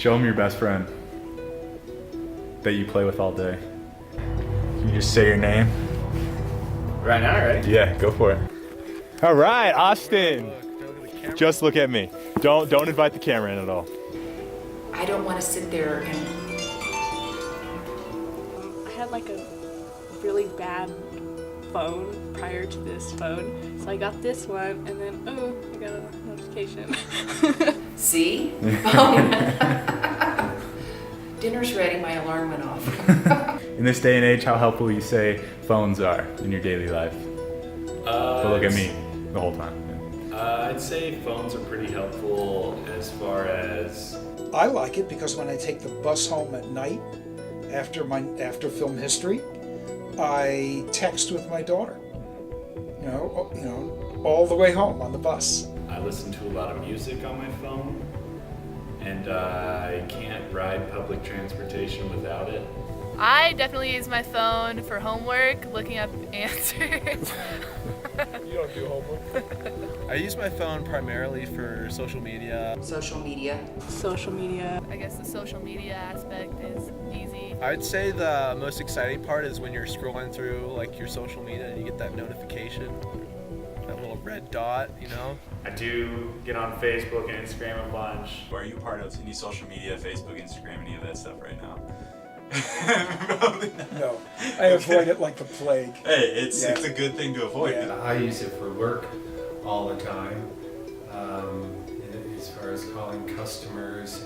Show them your best friend that you play with all day. Can you just say your name? Right now, right? Yeah, go for it. All right, Austin. Just look at me. Don't invite the camera in at all. I don't want to sit there and... I had like a really bad phone prior to this phone, so I got this one, and then I got a notification. See? Dinner's ready, my alarm went off. In this day and age, how helpful you say phones are in your daily life? But look at me the whole time. I'd say phones are pretty helpful as far as... I like it because when I take the bus home at night after film history, I text with my daughter. You know, all the way home on the bus. I listen to a lot of music on my phone, and I can't ride public transportation without it. I definitely use my phone for homework, looking up answers. You don't do homework? I use my phone primarily for social media. Social media. Social media. I guess the social media aspect is easy. I'd say the most exciting part is when you're scrolling through like your social media and you get that notification, that little red dot, you know? I do get on Facebook and Instagram a bunch. Are you part of any social media, Facebook, Instagram, any of that stuff right now? No, I avoid it like the plague. Hey, it's a good thing to avoid. Yeah. I use it for work all the time, as far as calling customers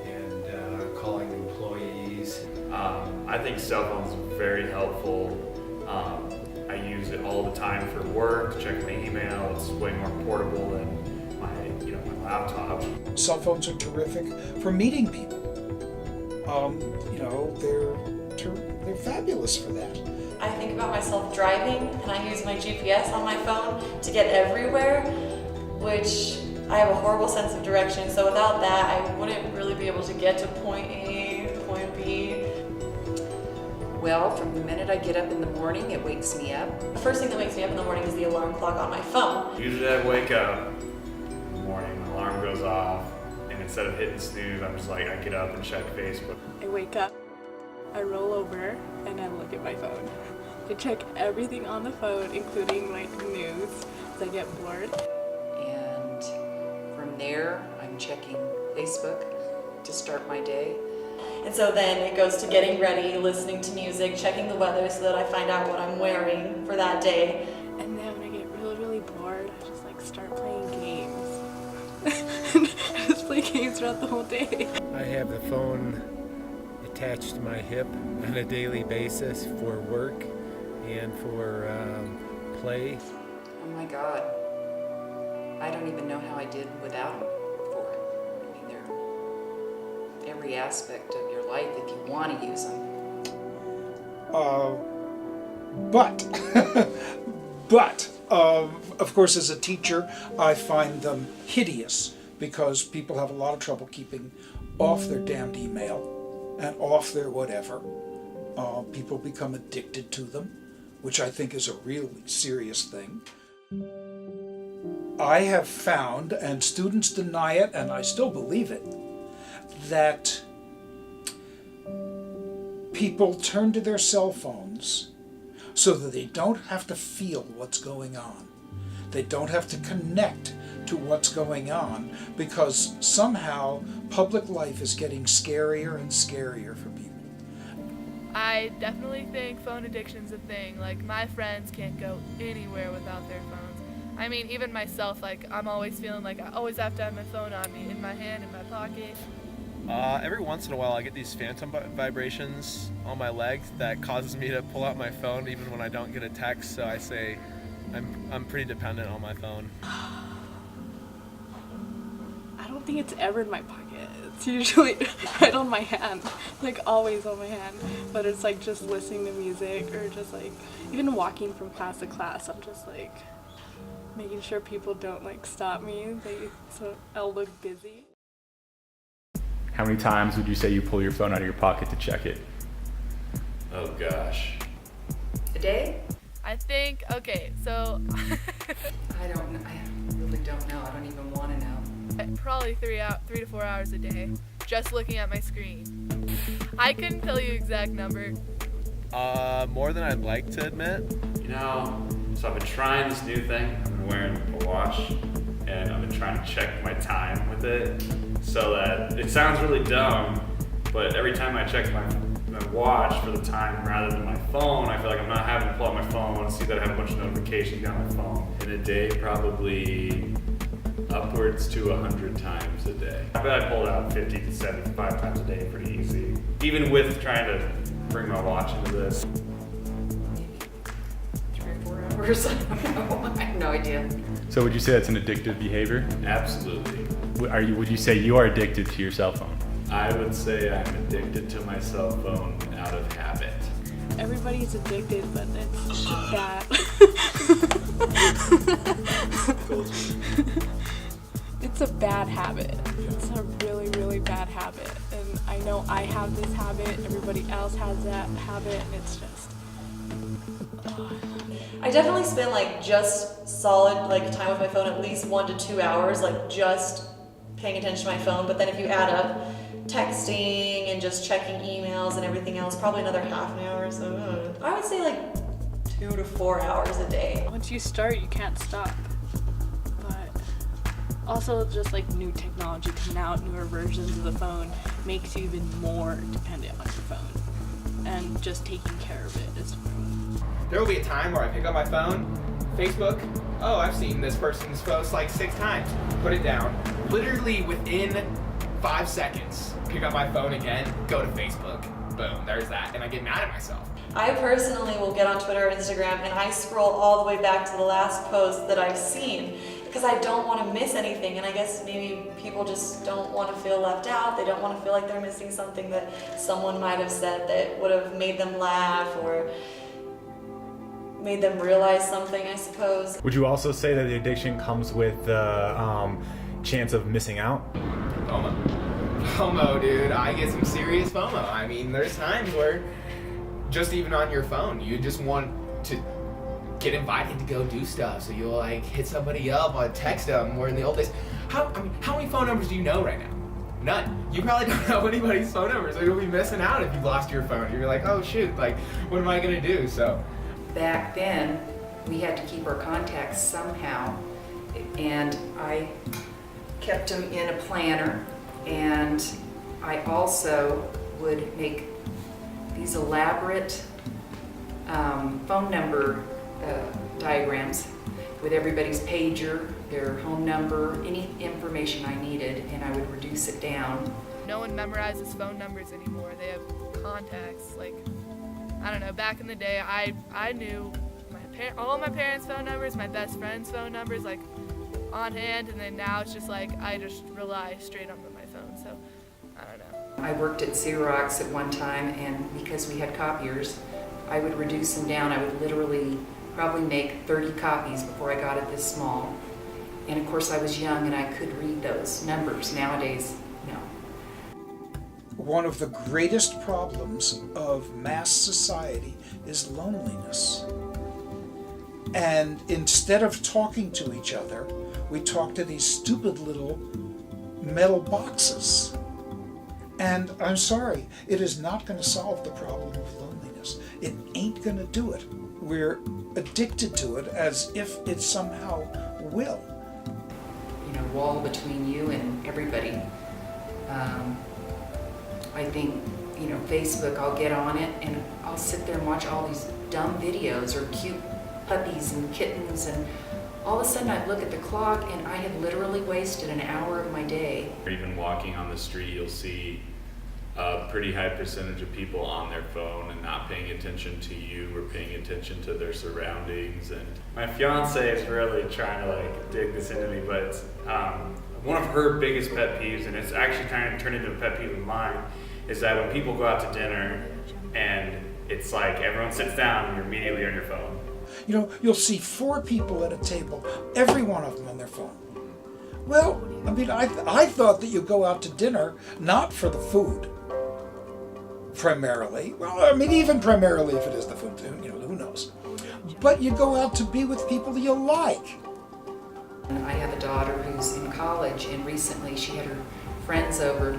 and calling employees. I think cell phones are very helpful. I use it all the time for work, checking my email. It's way more portable than my laptop. Cell phones are terrific for meeting people. They're fabulous for that. I think about myself driving, and I use my GPS on my phone to get everywhere, which I have a horrible sense of direction, so without that I wouldn't really be able to get to point A, point B. Well, from the minute I get up in the morning, it wakes me up. The first thing that wakes me up in the morning is the alarm clock on my phone. Usually I wake up in the morning, my alarm goes off, and instead of hitting snooze, I'm just like, I get up and check Facebook. I wake up, I roll over, and I look at my phone. I check everything on the phone, including like news, because I get bored. And from there, I'm checking Facebook to start my day. And so then it goes to getting ready, listening to music, checking the weather so that I find out what I'm wearing for that day. And then when I get really, really bored, I just like start playing games. I just play games throughout the whole day. I have the phone attached to my hip on a daily basis for work and for play. Oh my God. I don't even know how I did without them before. I mean, they're every aspect of your life if you want to use them. But, of course, as a teacher, I find them hideous because people have a lot of trouble keeping off their damned email and off their whatever. People become addicted to them, which I think is a really serious thing. I have found, and students deny it, and I still believe it, that people turn to their cell phones so that they don't have to feel what's going on. They don't have to connect to what's going on because somehow public life is getting scarier and scarier for people. I definitely think phone addiction's a thing. Like, my friends can't go anywhere without their phones. I mean, even myself, like, I'm always feeling like I always have to have my phone on me, in my hand, in my pocket. Every once in a while I get these phantom vibrations on my leg that causes me to pull out my phone even when I don't get a text, so I say I'm pretty dependent on my phone. I don't think it's ever in my pocket. It's usually right on my hand, like always on my hand. But it's like just listening to music or just like even walking from class to class. I'm just like making sure people don't like stop me, so I'll look busy. How many times would you say you pull your phone out of your pocket to check it? Oh gosh. A day? I think, okay, so I don't know. I really don't know. I don't even want to know. probably 3 to 4 hours a day. just looking at my screen. I couldn't tell you exact number. More than I'd like to admit. You know, so I've been trying this new thing. I've been wearing a watch, and I've been trying to check my time with it, so that it sounds really dumb, but every time I check my watch for the time rather than my phone, I feel like I'm not having to pull out my phone and see that I have a bunch of notifications on my phone. In a day, probably upwards to 100 times a day. I bet I pulled out 50 to 75 times a day pretty easy, even with trying to bring my watch into this. Maybe 3 or 4 hours. I don't know. I have no idea. So would you say that's an addictive behavior? Absolutely. Would you say you are addicted to your cell phone? I would say I'm addicted to my cell phone out of habit. Everybody's addicted, but it's bad. It's a bad habit. It's a really, really bad habit. And I know I have this habit, everybody else has that habit, and it's just... I definitely spend like just solid like time with my phone, at least 1 to 2 hours, like just paying attention to my phone. But then if you add up texting and just checking emails and everything else, probably another half an hour. So I would say like 2 to 4 hours a day. Once you start, you can't stop. But also just like new technology coming out, newer versions of the phone makes you even more dependent on your phone. And just taking care of it is There will be a time where I pick up my phone, Facebook, oh, I've seen this person's post like 6 times, put it down. Literally within 5 seconds, pick up my phone again, go to Facebook, boom, there's that, and I get mad at myself. I personally will get on Twitter or Instagram and I scroll all the way back to the last post that I've seen because I don't want to miss anything, and I guess maybe people just don't want to feel left out. They don't want to feel like they're missing something that someone might have said that would have made them laugh or made them realize something, I suppose. Would you also say that the addiction comes with the chance of missing out? FOMO, dude. I get some serious FOMO. I mean, there's times where just even on your phone, you just want to get invited to go do stuff. So you'll like hit somebody up or text them. Where in the old days, how many phone numbers do you know right now? None. You probably don't know anybody's phone number, so you'll be missing out if you've lost your phone. You're like, oh shoot, like what am I gonna do? So Back then, we had to keep our contacts somehow, and I kept them in a planner, and I also would make these elaborate phone number diagrams with everybody's pager, their home number, any information I needed, and I would reduce it down. No one memorizes phone numbers anymore. They have contacts. Like, I don't know, back in the day, I knew all my parents' phone numbers, my best friend's phone numbers, like, on hand, and then now it's just like, I just rely straight on my phone, so, I don't know. I worked at Xerox at one time, and because we had copiers, I would reduce them down. I would literally probably make 30 copies before I got it this small. And of course I was young and I could read those numbers. Nowadays, no. One of the greatest problems of mass society is loneliness. And instead of talking to each other, we talk to these stupid little metal boxes. And I'm sorry, it is not going to solve the problem of loneliness. It ain't going to do it. We're addicted to it as if it somehow will. You know, wall between you and everybody. I think, you know, Facebook, I'll get on it and I'll sit there and watch all these dumb videos or cute puppies and kittens, and all of a sudden I'd look at the clock and I had literally wasted an hour of my day. Or even walking on the street, you'll see a pretty high percentage of people on their phone and not paying attention to you or paying attention to their surroundings. And my fiance is really trying to like dig this into me, but it's, one of her biggest pet peeves, and it's actually trying to turn into a pet peeve of mine, is that when people go out to dinner and it's like everyone sits down and you're immediately on your phone. You know, you'll see 4 people at a table, every one of them on their phone. Well, I mean, I thought that you go out to dinner not for the food, primarily. Well, I mean, even primarily if it is the food, you know, who knows. But you go out to be with people you like. I have a daughter who's in college, and recently she had her friends over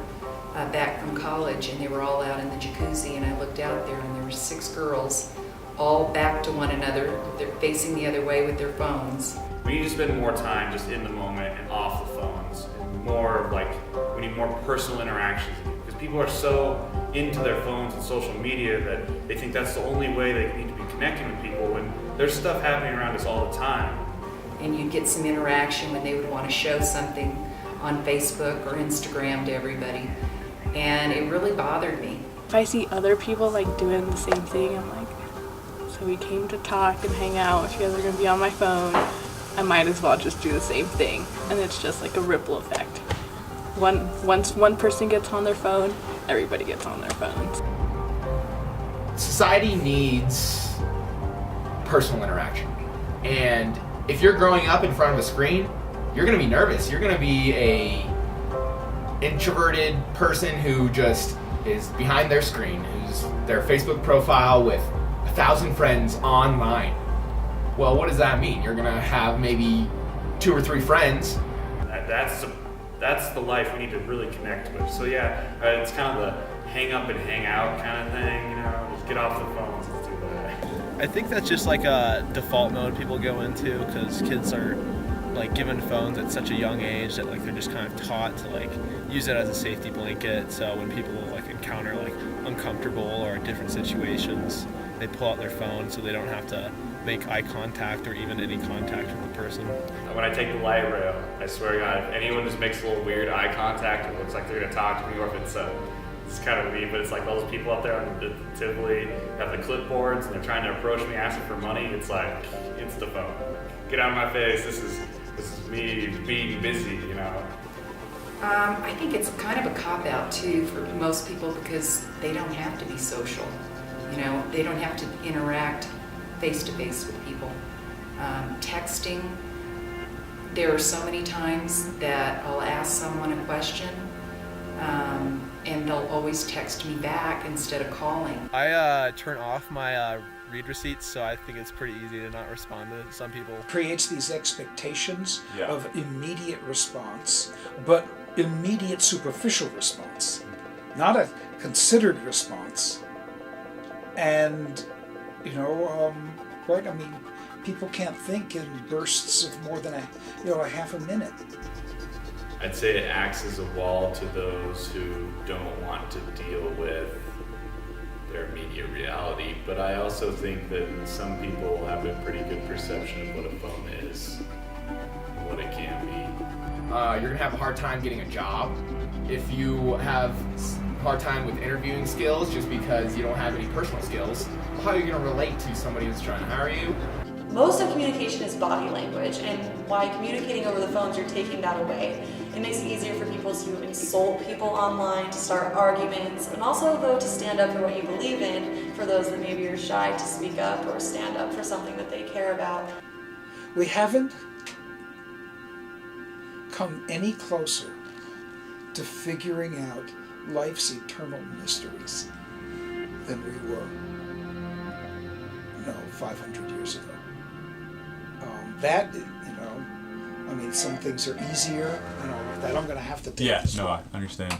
back from college, and they were all out in the jacuzzi, and I looked out there and there were 6 girls all back to one another. They're facing the other way with their phones. We need to spend more time just in the moment and off the phones. And more like, we need more personal interactions. Because people are so into their phones and social media that they think that's the only way they need to be connecting with people, when there's stuff happening around us all the time. And you'd get some interaction when they would want to show something on Facebook or Instagram to everybody. And it really bothered me. If I see other people like doing the same thing, I'm like, so we came to talk and hang out. If you guys are gonna be on my phone, I might as well just do the same thing. And it's just like a ripple effect. Once one person gets on their phone, everybody gets on their phones. Society needs personal interaction. And if you're growing up in front of a screen, you're gonna be nervous. You're gonna be a introverted person who just is behind their screen, who's their Facebook profile with 1,000 friends online. Well, what does that mean? You're gonna have maybe 2 or 3 friends. That's the life we need to really connect with. So yeah, it's kind of the hang up and hang out kind of thing, you know, just get off the phones, let's do that. I think that's just like a default mode people go into because kids are like given phones at such a young age that like they're just kind of taught to like use it as a safety blanket. So when people like encounter like uncomfortable or different situations, they pull out their phone so they don't have to make eye contact or even any contact with the person. When I take the light rail, I swear to God, if anyone just makes a little weird eye contact, it looks like they're gonna talk to me, or if it's kind of mean, but it's like all those people out there on the Tivoli have the clipboards and they're trying to approach me asking for money. It's like, it's the phone. Get out of my face. This is me being busy, you know. I think it's kind of a cop-out too for most people because they don't have to be social. You know, they don't have to interact face-to-face with people. Texting, there are so many times that I'll ask someone a question and they'll always text me back instead of calling. I turn off my read receipts, so I think it's pretty easy to not respond to some people. Creates these expectations of immediate response, but immediate superficial response, not a considered response. And, you know, right, I mean, people can't think in bursts of more than a half a minute. I'd say it acts as a wall to those who don't want to deal with their immediate reality, but I also think that some people have a pretty good perception of what a phone is, what it can be. You're gonna have a hard time getting a job if you have a hard time with interviewing skills just because you don't have any personal skills. How are you gonna relate to somebody who's trying to hire you? Most of communication is body language, and by communicating over the phones, you're taking that away. It makes it easier for people to insult people online, to start arguments, and also, though, to stand up for what you believe in for those that maybe are shy to speak up or stand up for something that they care about. We haven't come any closer to figuring out life's eternal mysteries than we were, 500 years ago. That, I mean, some things are easier, that I'm going to have to take. Yeah, no, I understand.